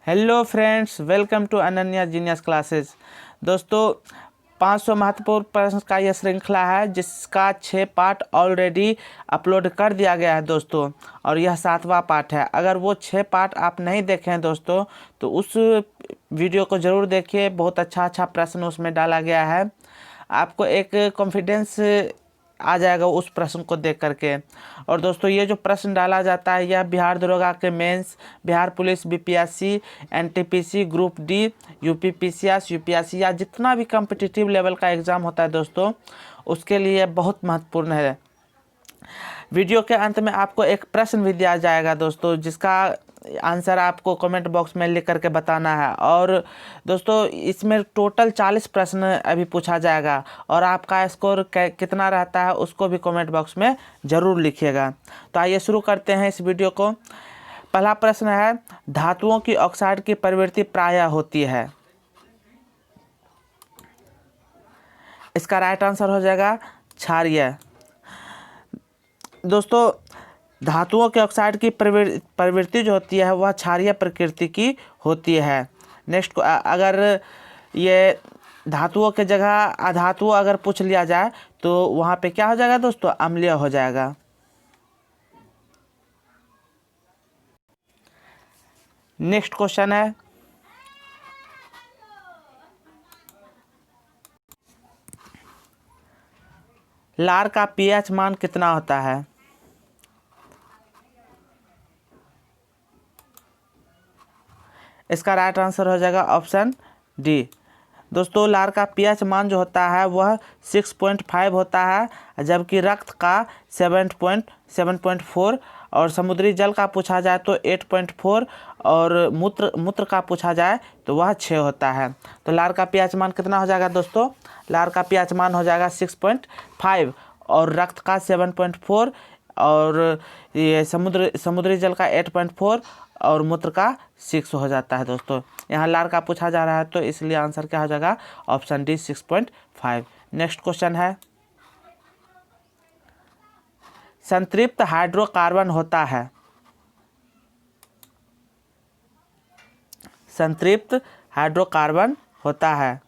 Hello friends, welcome to Ananya genius classes. दोस्तों, 500 महत्वपूर्ण प्रश्न का यह श्रृंखला है जिसका 6 पार्ट ऑलरेडी अपलोड कर दिया गया है दोस्तों, और यह 7वां पार्ट है। अगर वो 6 पार्ट आप नहीं देखे हैं दोस्तों तो उस वीडियो को ज़रूर देखिए। बहुत अच्छा प्रश्न उसमें डाला गया है। आपको एक कॉन्फिडेंस आ जाएगा उस प्रश्न को देख करके। और दोस्तों, ये जो प्रश्न डाला जाता है यह बिहार दरोगा के mains, Bihar police BPSC, NTPC, group D, UPPCS, UPSC या जितना भी कॉम्पिटिटिव लेवल का एग्ज़ाम होता है दोस्तों, उसके लिए बहुत महत्वपूर्ण है। वीडियो के अंत में आपको एक प्रश्न भी दिया जाएगा दोस्तों, जिसका आंसर आपको कमेंट बॉक्स में लिख करके बताना है। और दोस्तों, इसमें टोटल 40 प्रश्न अभी पूछा जाएगा और आपका स्कोर कितना रहता है उसको भी कमेंट बॉक्स में ज़रूर लिखिएगा। तो आइए शुरू करते हैं इस वीडियो को। पहला प्रश्न है, धातुओं की ऑक्साइड की प्रवृत्ति प्रायः होती है। इसका राइट आंसर हो जाएगा क्षारीय। दोस्तों, धातुओं के ऑक्साइड की प्रवृत्ति जो होती है वह क्षारीय प्रकृति की होती है। नेक्स्ट, अगर ये धातुओं के जगह अधातु अगर पूछ लिया जाए तो वहाँ पे क्या हो जाएगा दोस्तों? अम्लीय हो जाएगा। नेक्स्ट क्वेश्चन है, लार का पीएच मान कितना होता है? इसका राइट आंसर हो जाएगा ऑप्शन डी। दोस्तों, लार का पीएच मान जो होता है वह 6.5 होता है, जबकि रक्त का 7.4 और समुद्री जल का पूछा जाए तो 8.4 और मूत्र का पूछा जाए तो वह 6 होता है। तो लार का पीएच मान कितना हो जाएगा दोस्तों? लार का पीएच मान हो जाएगा 6.5 और रक्त का 7.4 और ये समुद्री जल का 8.4 और मूत्र का 6 हो जाता है। दोस्तों, यहाँ लार का पूछा जा रहा है तो इसलिए आंसर क्या हो जाएगा? Option D 6.5। नेक्स्ट क्वेश्चन है, संतृप्त हाइड्रोकार्बन होता है। संतृप्त हाइड्रोकार्बन होता है।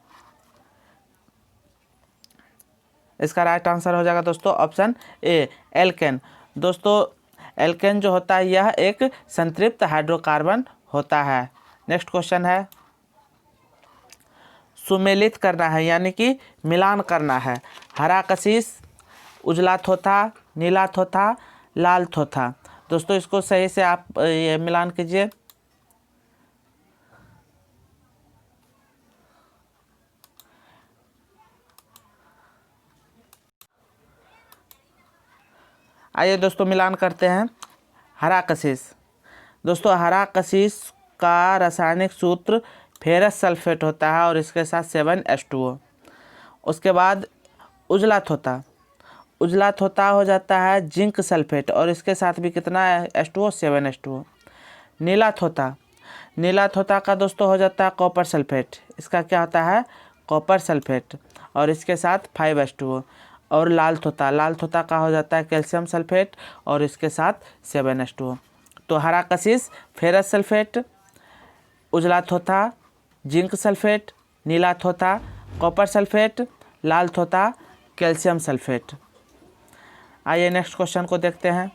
इसका राइट आंसर हो जाएगा दोस्तों ऑप्शन ए, एल्केन। दोस्तों, एल्केन जो होता है यह एक संतृप्त हाइड्रोकार्बन होता है। नेक्स्ट क्वेश्चन है, सुमेलित करना है यानी कि मिलान करना है। हरा कशिश, उजला थोथा, नीला थोथा, लाल थोथा। दोस्तों, इसको सही से आप ये मिलान कीजिए। आइए दोस्तों मिलान करते हैं। हरा कशिश। दोस्तों, हरा कशिश का रासायनिक सूत्र फेरस सल्फेट होता है और इसके साथ 7H2O। उसके बाद उजला थोथा। उजला थोथा हो जाता है जिंक सल्फेट और इसके साथ भी कितना H2O? 7H2O। नीला थोथा। नीला थोथा का दोस्तों हो जाता है कॉपर सल्फेट। इसका क्या होता है? कॉपर सल्फेट और इसके साथ 5H2O। और लाल थोथा का हो जाता है कैल्शियम सल्फेट और इसके साथ 7H2O। तो हरा कशिश फेरस सल्फेट, उजला थोथा जिंक सल्फेट, नीला थोथा कॉपर सल्फेट, लाल थोथा कैल्शियम सल्फेट। आइए नेक्स्ट क्वेश्चन को देखते हैं।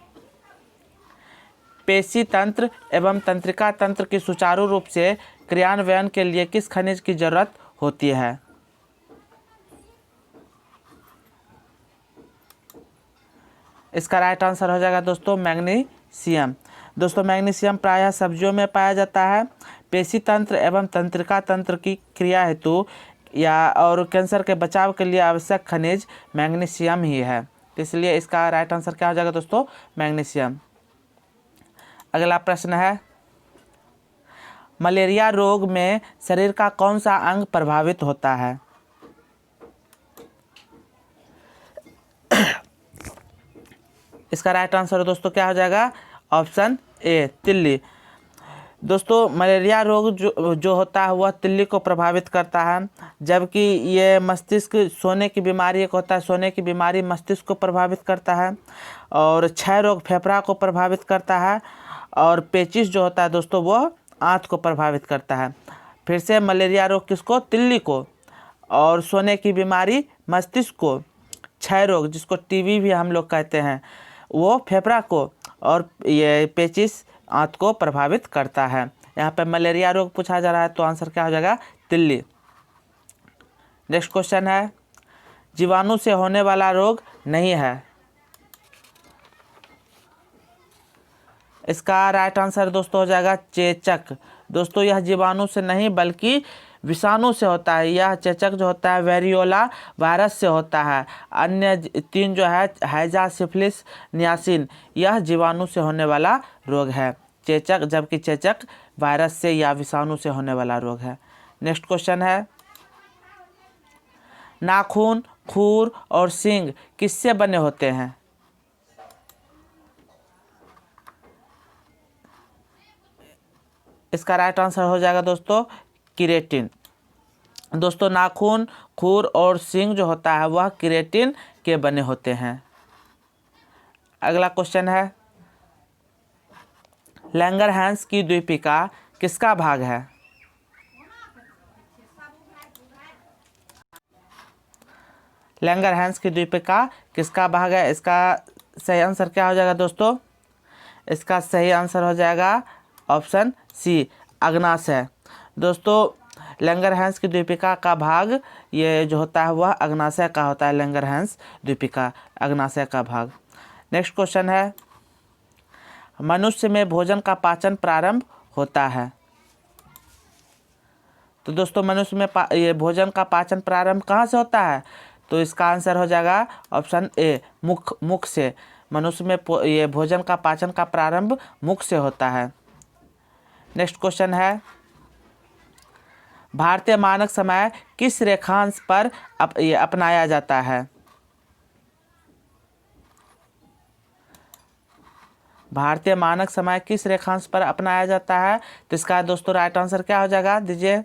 पेशी तंत्र एवं तंत्रिका तंत्र की सुचारू रूप से क्रियान्वयन के लिए किस खनिज की जरूरत होती है? इसका राइट आंसर हो जाएगा दोस्तों मैग्नीशियम। दोस्तों, मैग्नीशियम प्रायः सब्जियों में पाया जाता है। पेशी तंत्र एवं तंत्रिका तंत्र की क्रिया हेतु या और कैंसर के बचाव के लिए आवश्यक खनिज मैग्नीशियम ही है, इसलिए इसका राइट आंसर क्या हो जाएगा दोस्तों? मैग्नीशियम। अगला प्रश्न है, मलेरिया रोग में शरीर का कौन सा अंग प्रभावित होता है? इसका राइट आंसर दोस्तों क्या हो जाएगा? ऑप्शन ए, तिल्ली। दोस्तों, मलेरिया रोग जो होता है वह तिल्ली को प्रभावित करता है, जबकि ये मस्तिष्क सोने की बीमारी एक होता है। सोने की बीमारी मस्तिष्क को प्रभावित करता है और क्षय रोग फेफड़ा को प्रभावित करता है और पेचिश जो होता है दोस्तों वह आंत को प्रभावित करता है। फिर से मलेरिया रोग किसको? तिल्ली को। और सोने की बीमारी मस्तिष्क को। क्षय रोग जिसको टीबी भी हम लोग कहते हैं वो फेफड़ा को। और ये पेचिस आंत को प्रभावित करता है। यहाँ पे मलेरिया रोग पूछा जा रहा है तो आंसर क्या हो जाएगा? तिल्ली। नेक्स्ट क्वेश्चन है, जीवाणु से होने वाला रोग नहीं है। इसका राइट आंसर दोस्तों हो जाएगा चेचक। दोस्तों यह जीवाणु से नहीं बल्कि विषाणु से होता है। यह चेचक जो होता है वेरियोला वायरस से होता है। अन्य 3 जो है हैजा, सिफिलिस, नियासिन, यह जीवाणु से होने वाला रोग है चेचक, जबकि चेचक वायरस से या विषाणु से होने वाला रोग है। नेक्स्ट क्वेश्चन है, नाखून, खुर और सींग किससे बने होते हैं? इसका राइट आंसर हो जाएगा दोस्तों केराटिन। दोस्तों नाखून, खुर और सींग जो होता है वह केराटिन के बने होते हैं। अगला क्वेश्चन है, लैंगरहैंस की द्वीपिका किसका भाग है? लैंगरहैंस की द्वीपिका किसका भाग है? इसका सही आंसर क्या हो जाएगा दोस्तों? इसका सही आंसर हो जाएगा ऑप्शन सी, अग्नाशय। दोस्तों लैंगरहैंस की द्वीपिका का भाग ये जो होता है वह अग्नाशय का होता है। लैंगरहैंस द्वीपिका अग्नाशय का भाग। नेक्स्ट क्वेश्चन है, मनुष्य में भोजन का पाचन प्रारंभ होता है। तो दोस्तों मनुष्य में ये भोजन का पाचन प्रारंभ कहाँ से होता है? तो इसका आंसर हो जाएगा ऑप्शन ए, मुख से। मनुष्य में ये भोजन का पाचन का प्रारंभ मुख से होता है। नेक्स्ट क्वेश्चन है, भारतीय मानक समय किस रेखांश पर अपनाया जाता है? भारतीय मानक समय किस रेखांश पर अपनाया जाता है? तो इसका दोस्तों राइट आंसर क्या हो जाएगा? दीजिए,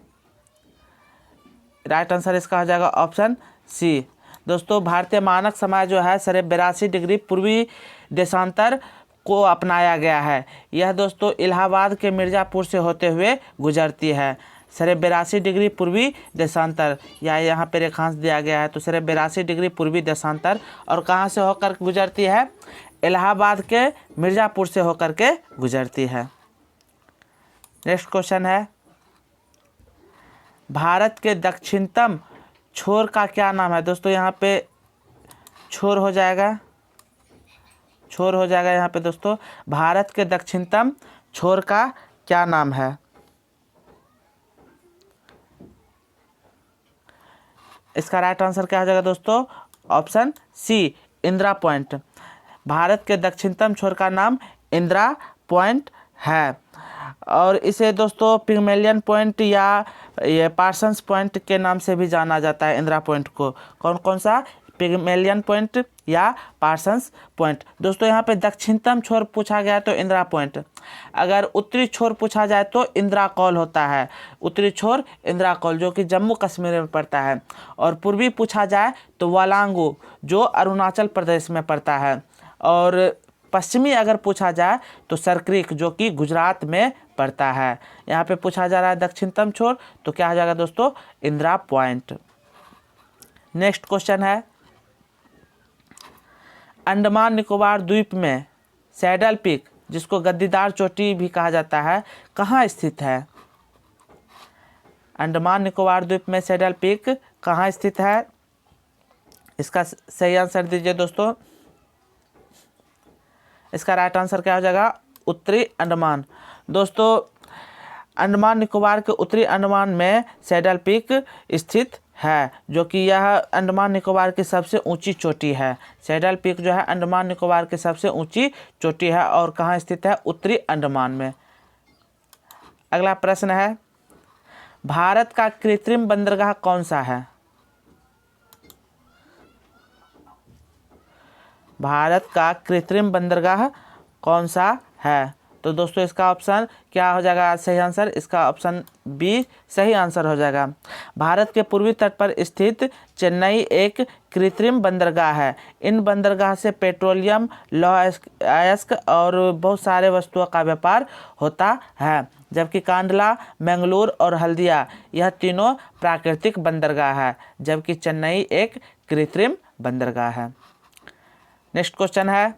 राइट आंसर इसका हो जाएगा ऑप्शन सी। दोस्तों भारतीय मानक समय जो है 82 डिग्री पूर्वी देशांतर को अपनाया गया है। यह दोस्तों इलाहाबाद के मिर्ज़ापुर से होते हुए गुजरती है। 82 डिग्री पूर्वी देशांतर या यहाँ पे रेखांश दिया गया है। तो 82 डिग्री पूर्वी देशांतर और कहाँ से होकर गुजरती है? इलाहाबाद के मिर्ज़ापुर से होकर के गुजरती है। नेक्स्ट क्वेश्चन है, भारत के दक्षिणतम छोर का क्या नाम है? दोस्तों यहाँ पे छोर हो जाएगा यहाँ पे दोस्तों, भारत के दक्षिणतम छोर का क्या नाम है? इसका राइट आंसर क्या हो जाएगा दोस्तों? Option C, Indira point. Bharat के दक्षिणतम छोर का नाम इंदिरा पॉइंट है। और इसे दोस्तों पिग्मेलियन पॉइंट या ये पार्सन्स पॉइंट के नाम से भी जाना जाता है। इंदिरा पॉइंट को कौन कौन सा? पिग्मेलियन पॉइंट या पार्सन्स पॉइंट। दोस्तों यहाँ पे दक्षिणतम छोर पूछा गया तो इंदिरा पॉइंट। अगर उत्तरी छोर पूछा जाए तो इंदिरा कौल होता है। उत्तरी छोर इंदिरा कौल जो कि जम्मू कश्मीर में पड़ता है। और पूर्वी पूछा जाए तो वालांगू जो अरुणाचल प्रदेश में पड़ता है। और पश्चिमी अगर पूछा जाए तो सरक्रिक जो कि गुजरात में पड़ता है। यहाँ पे पूछा जा रहा है दक्षिणतम छोर तो क्या हो जाएगा दोस्तों? इंदिरा पॉइंट। नेक्स्ट क्वेश्चन है, अंडमान निकोबार द्वीप में सैडल पीक जिसको गद्दीदार चोटी भी कहा जाता है कहाँ स्थित है? अंडमान निकोबार द्वीप में सैडल पीक कहाँ स्थित है? इसका सही आंसर दीजिए दोस्तों। इसका राइट आंसर क्या हो जाएगा? उत्तरी अंडमान। दोस्तों अंडमान निकोबार के उत्तरी अंडमान में सैडल पीक स्थित है जो कि यह अंडमान निकोबार की सबसे ऊंची चोटी है। सैडल पीक जो है अंडमान निकोबार की सबसे ऊंची चोटी है और कहाँ स्थित है? उत्तरी अंडमान में। अगला प्रश्न है, भारत का कृत्रिम बंदरगाह कौन सा है? भारत का कृत्रिम बंदरगाह कौन सा है? तो दोस्तों इसका ऑप्शन क्या हो जाएगा सही आंसर? इसका ऑप्शन बी सही आंसर हो जाएगा। भारत के पूर्वी तट पर स्थित चेन्नई एक कृत्रिम बंदरगाह है। इन बंदरगाह से पेट्रोलियम, लौह अयस्क और बहुत सारे वस्तुओं का व्यापार होता है, जबकि कांडला, मंगलूर और हल्दिया यह तीनों प्राकृतिक बंदरगाह है, जबकि चेन्नई एक कृत्रिम बंदरगाह है। नेक्स्ट क्वेश्चन है,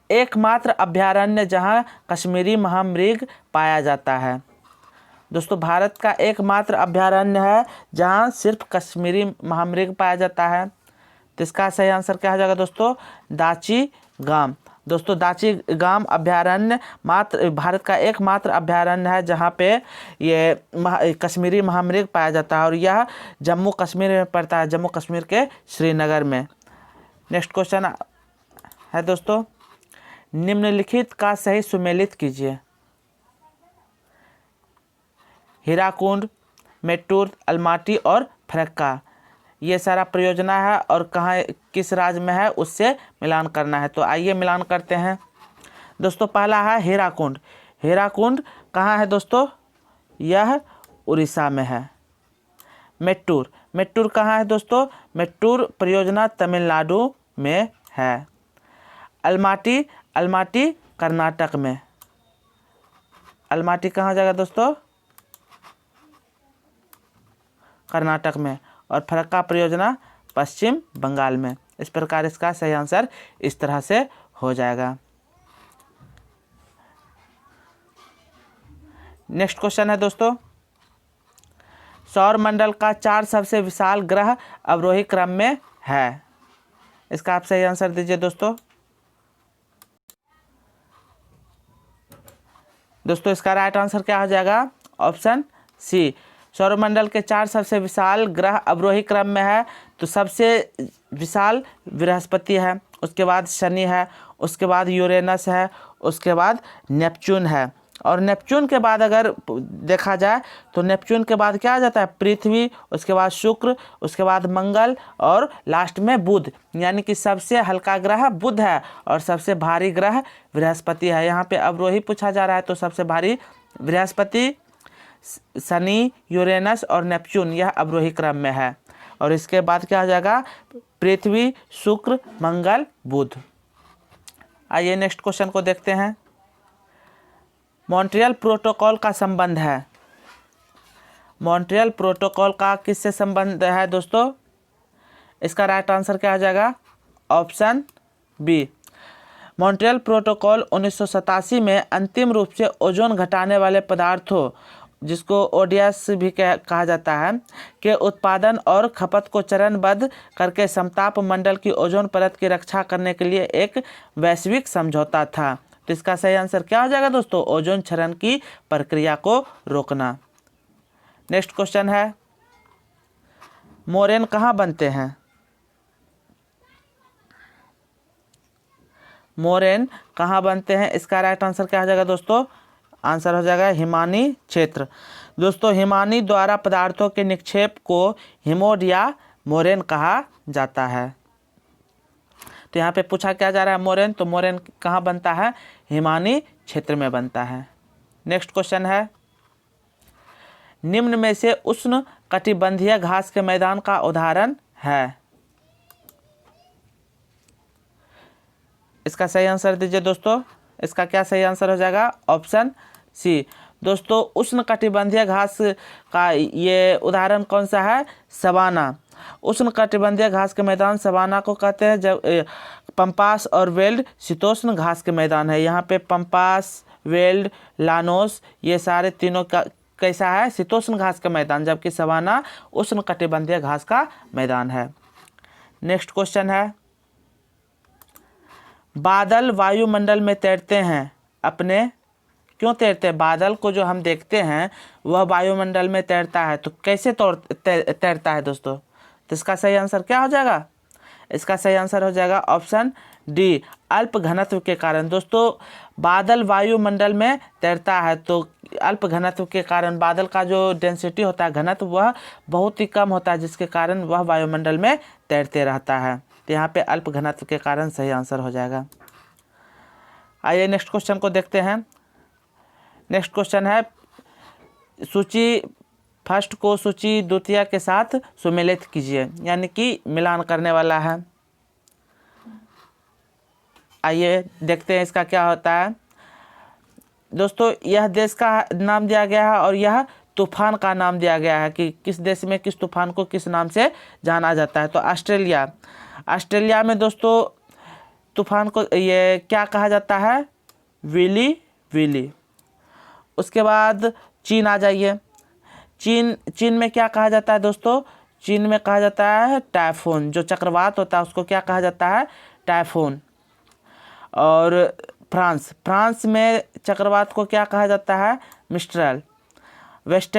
एकमात्र अभयारण्य जहां कश्मीरी महामृग पाया जाता है। दोस्तों भारत का एकमात्र अभयारण्य है जहां सिर्फ कश्मीरी महामृग पाया जाता है। तो इसका सही आंसर क्या हो जाएगा दोस्तों? दाची गाम। दोस्तों दाची गाम अभयारण्य भारत का एकमात्र अभयारण्य है जहां पे ये कश्मीरी महामृग पाया जाता है और यह जम्मू कश्मीर में पड़ता है, जम्मू कश्मीर के श्रीनगर में। नेक्स्ट क्वेश्चन है दोस्तों, निम्नलिखित का सही सुमेलित कीजिए। हीराकुंड, मेट्टूर, अलमाटी और फरक्का ये सारा परियोजना है और कहाँ किस राज्य में है उससे मिलान करना है। तो आइए मिलान करते हैं। दोस्तों पहला है हीराकुंड। हीराकुंड कहाँ है दोस्तों? यह उड़ीसा में है। मेट्टूर, मेट्टूर कहाँ है दोस्तों? मेट्टूर परियोजना तमिलनाडु में है। अलमाटी, अलमाटी कर्नाटक में। अलमाटी कहाँ जाएगा दोस्तों? कर्नाटक में। और फरक्का परियोजना पश्चिम बंगाल में। इस प्रकार इसका सही आंसर इस तरह से हो जाएगा। नेक्स्ट क्वेश्चन है दोस्तों, सौर मंडल का 4 सबसे विशाल ग्रह अवरोही क्रम में है। इसका आप सही आंसर दीजिए दोस्तों। दोस्तों इसका राइट आंसर क्या हो जाएगा? Option C. सौरमंडल के 4 सबसे विशाल ग्रह अवरोही क्रम में है। तो सबसे विशाल बृहस्पति है, उसके बाद शनि है, उसके बाद यूरेनस है, उसके बाद नेपच्यून है। और नेपच्यून के बाद अगर देखा जाए तो नेपच्यून के बाद क्या आ जाता है? पृथ्वी, उसके बाद शुक्र, उसके बाद मंगल और लास्ट में बुध। यानी कि सबसे हल्का ग्रह बुध है और सबसे भारी ग्रह बृहस्पति है। यहाँ पे अवरोही पूछा जा रहा है तो सबसे भारी बृहस्पति, शनि, यूरेनस और नेपच्यून यह अवरोही क्रम में है। और इसके बाद क्या हो जाएगा? पृथ्वी, शुक्र, मंगल, बुध। आइए नेक्स्ट क्वेश्चन को देखते हैं। मॉन्ट्रियल प्रोटोकॉल का संबंध है। मॉन्ट्रियल प्रोटोकॉल का किससे संबंध है दोस्तों? इसका राइट आंसर क्या हो जाएगा? Option B. मॉन्ट्रियल प्रोटोकॉल 1987 में अंतिम रूप से ओजोन घटाने वाले पदार्थों, जिसको ओडीएस भी कहा जाता है, के उत्पादन और खपत को चरणबद्ध करके समताप मंडल की ओजोन परत की रक्षा करने के लिए एक वैश्विक समझौता था। तो इसका सही आंसर क्या हो जाएगा दोस्तों? ओजोन क्षरण की प्रक्रिया को रोकना। नेक्स्ट क्वेश्चन है, मोरेन कहाँ बनते हैं? मोरेन कहाँ बनते हैं? इसका राइट आंसर क्या हो जाएगा दोस्तों? आंसर हो जाएगा हिमानी क्षेत्र। दोस्तों हिमानी द्वारा पदार्थों के निक्षेप को हिमोड या मोरेन कहा जाता है। तो यहाँ पे पूछा क्या जा रहा है? मोरेन। तो मोरेन कहाँ बनता है? हिमानी क्षेत्र में बनता है। नेक्स्ट क्वेश्चन है, निम्न में से उष्ण कटिबंधीय घास के मैदान का उदाहरण है। इसका सही आंसर दीजिए दोस्तों। इसका क्या सही आंसर हो जाएगा? Option C. दोस्तों उष्ण कटिबंधीय घास का ये उदाहरण कौन सा है? सवाना। उष्ण कटिबंधीय घास के मैदान सवाना को कहते हैं। जब पंपास और वेल्ड शीतोष्ण घास के मैदान है। यहाँ पे पंपास, वेल्ड, लानोस ये सारे तीनों का कैसा है? शीतोष्ण घास का मैदान, जबकि सवाना उष्ण कटिबंधीय घास का मैदान है। नेक्स्ट क्वेश्चन है, बादल वायुमंडल में तैरते हैं अपने, क्यों तैरते हैं? बादल को जो हम देखते हैं वह वायुमंडल में तैरता है, तो कैसे तैरता है दोस्तों? तो इसका सही आंसर क्या हो जाएगा? इसका सही आंसर हो जाएगा ऑप्शन डी, अल्प घनत्व के कारण। दोस्तों बादल वायुमंडल में तैरता है तो अल्प घनत्व के कारण बादल का जो डेंसिटी होता है, घनत्व, वह बहुत ही कम होता है, जिसके कारण वह वायुमंडल में तैरते रहता है। तो यहाँ पे अल्प घनत्व के कारण सही आंसर हो जाएगा। आइए नेक्स्ट क्वेश्चन को देखते हैं। नेक्स्ट क्वेश्चन है, सूची फर्स्ट को सूची द्वितीय के साथ सुमेलित कीजिए, यानी कि मिलान करने वाला है। आइए देखते हैं इसका क्या होता है। दोस्तों यह देश का नाम दिया गया है और यह तूफान का नाम दिया गया है कि किस देश में किस तूफान को किस नाम से जाना जाता है। तो ऑस्ट्रेलिया, ऑस्ट्रेलिया में दोस्तों तूफान को ये क्या कहा जाता है, विली विली। उसके बाद चीन आ जाइए। चीन में क्या कहा जाता है दोस्तों, चीन में कहा जाता है टाइफून। जो चक्रवात होता है उसको क्या कहा जाता है, टाइफून। और फ्रांस में चक्रवात को क्या कहा जाता है, मिस्ट्रल। वेस्ट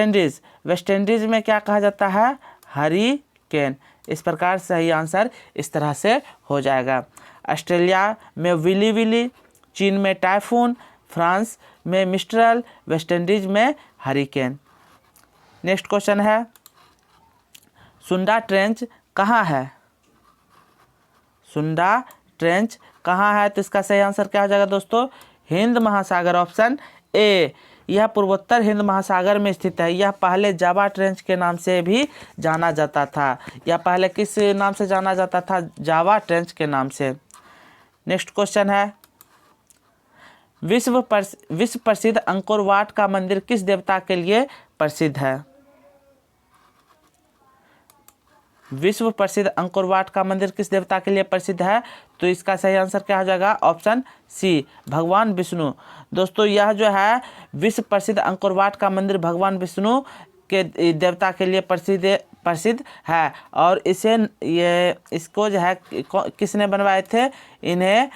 इंडीज़ में क्या कहा जाता है, हरिकेन। इस प्रकार सही आंसर इस तरह से हो जाएगा। ऑस्ट्रेलिया में विली विली, चीन में टाइफून, फ्रांस में मिस्ट्रल, वेस्ट इंडीज़ में हरिकेन। नेक्स्ट क्वेश्चन है, सुंडा ट्रेंच कहाँ है, सुंडा ट्रेंच कहाँ है। तो इसका सही आंसर क्या हो जाएगा दोस्तों, हिंद महासागर, ऑप्शन ए। यह पूर्वोत्तर हिंद महासागर में स्थित है। यह पहले जावा ट्रेंच के नाम से भी जाना जाता था। यह पहले किस नाम से जाना जाता था, जावा ट्रेंच के नाम से। नेक्स्ट क्वेश्चन है, विश्व प्रसिद्ध अंकोर वाट का मंदिर किस देवता के लिए प्रसिद्ध है। विश्व प्रसिद्ध अंकोर वाट का मंदिर किस देवता के लिए प्रसिद्ध है। तो इसका सही आंसर क्या हो जाएगा, ऑप्शन सी, भगवान विष्णु। दोस्तों यह जो है विश्व प्रसिद्ध अंकोर वाट का मंदिर भगवान विष्णु के देवता के लिए प्रसिद्ध है। और इसको जो है किसने बनवाए थे, इन्हें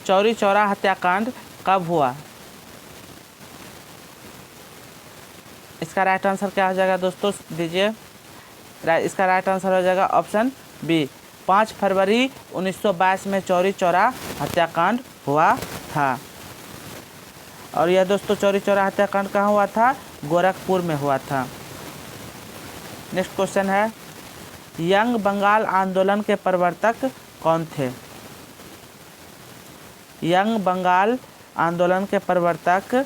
चौरी चौरा हत्याकांड कब हुआ? इसका राइट आंसर क्या हो जाएगा दोस्तों, दीजिए। इसका राइट आंसर हो जाएगा ऑप्शन बी, 5 फरवरी 1922 में चौरी चौरा हत्याकांड हुआ था। और यह दोस्तों चौरी चौरा हत्याकांड कहाँ हुआ था? गोरखपुर में हुआ था। नेक्स्ट क्वेश्चन है, यंग बंगाल आंदोलन के प्रवर्तक कौन थे? यंग बंगाल आंदोलन के प्रवर्तक,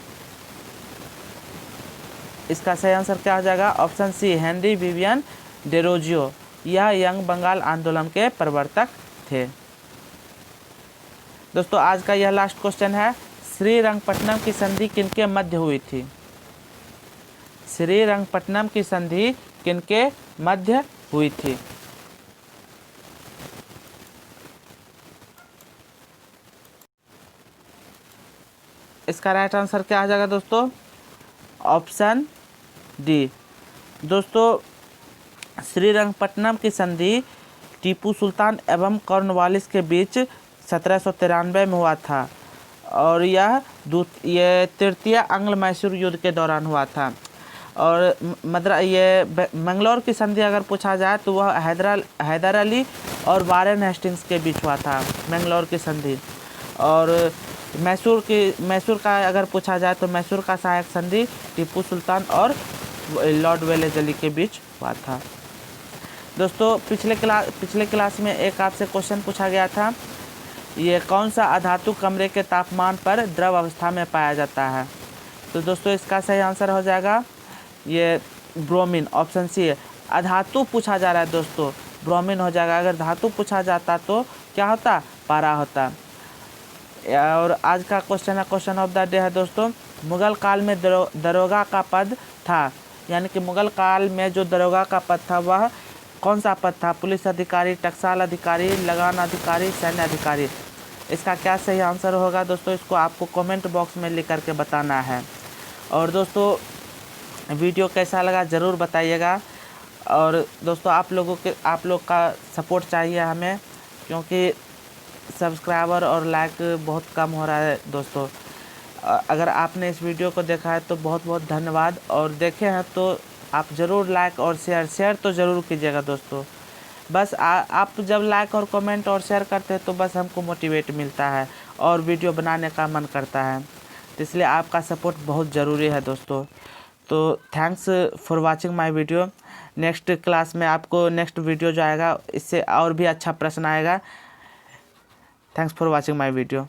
इसका सही आंसर क्या हो जाएगा? Option C, Henry Vivian Derozio. यह यंग बंगाल आंदोलन के प्रवर्तक थे। दोस्तों आज का यह लास्ट क्वेश्चन है, श्रीरंगपट्टनम की संधि किनके मध्य हुई थी? श्रीरंगपट्टनम की संधि किनके मध्य हुई थी? इसका राइट आंसर क्या आ जाएगा दोस्तों? Option D. दोस्तों श्रीरंगपट्टनम की संधि टीपू सुल्तान एवं कॉर्नवालिस के बीच 1793 में हुआ था और यह तृतीय आंग्ल मैसूर युद्ध के दौरान हुआ था। और मंगलौर की संधि अगर पूछा जाए तो वह हैदर अली और वारेन हेस्टिंग्स के बीच हुआ था, मंगलौर की संधि। और मैसूर का अगर पूछा जाए तो मैसूर का सहायक संधि टीपू सुल्तान और लॉर्ड वेलेस्ली के बीच हुआ था। दोस्तों पिछले क्लास में एक आपसे क्वेश्चन पूछा गया था, ये कौन सा अधातु कमरे के तापमान पर द्रव अवस्था में पाया जाता है? तो दोस्तों इसका सही आंसर हो जाएगा ये ब्रोमीन, ऑप्शन सी है। अधातु पूछा जा रहा है दोस्तों, ब्रोमीन हो जाएगा। अगर धातु पूछा जाता तो क्या होता? पारा होता। और आज का क्वेश्चन है, क्वेश्चन ऑफ द डे है दोस्तों, मुगल काल में दरोगा का पद था, यानी कि मुगल काल में जो दरोगा का पद था वह कौन सा पद था? पुलिस अधिकारी, टकसाल अधिकारी, लगान अधिकारी, सैन्य अधिकारी। इसका क्या सही आंसर होगा दोस्तों, इसको आपको कमेंट बॉक्स में लिख करके बताना है। और दोस्तों वीडियो कैसा लगा ज़रूर बताइएगा। और दोस्तों आप लोग का सपोर्ट चाहिए हमें, क्योंकि सब्सक्राइबर और लाइक बहुत कम हो रहा है दोस्तों। अगर आपने इस वीडियो को देखा है तो बहुत बहुत धन्यवाद, और देखे हैं तो आप ज़रूर लाइक और शेयर तो ज़रूर कीजिएगा दोस्तों। बस आप जब लाइक और कमेंट और शेयर करते हैं तो बस हमको मोटिवेट मिलता है और वीडियो बनाने का मन करता है, तो इसलिए आपका सपोर्ट बहुत ज़रूरी है दोस्तों। तो thanks for watching my video. Next class में आपको नेक्स्ट वीडियो जो आएगा इससे और भी अच्छा प्रश्न आएगा। Thanks for watching my video.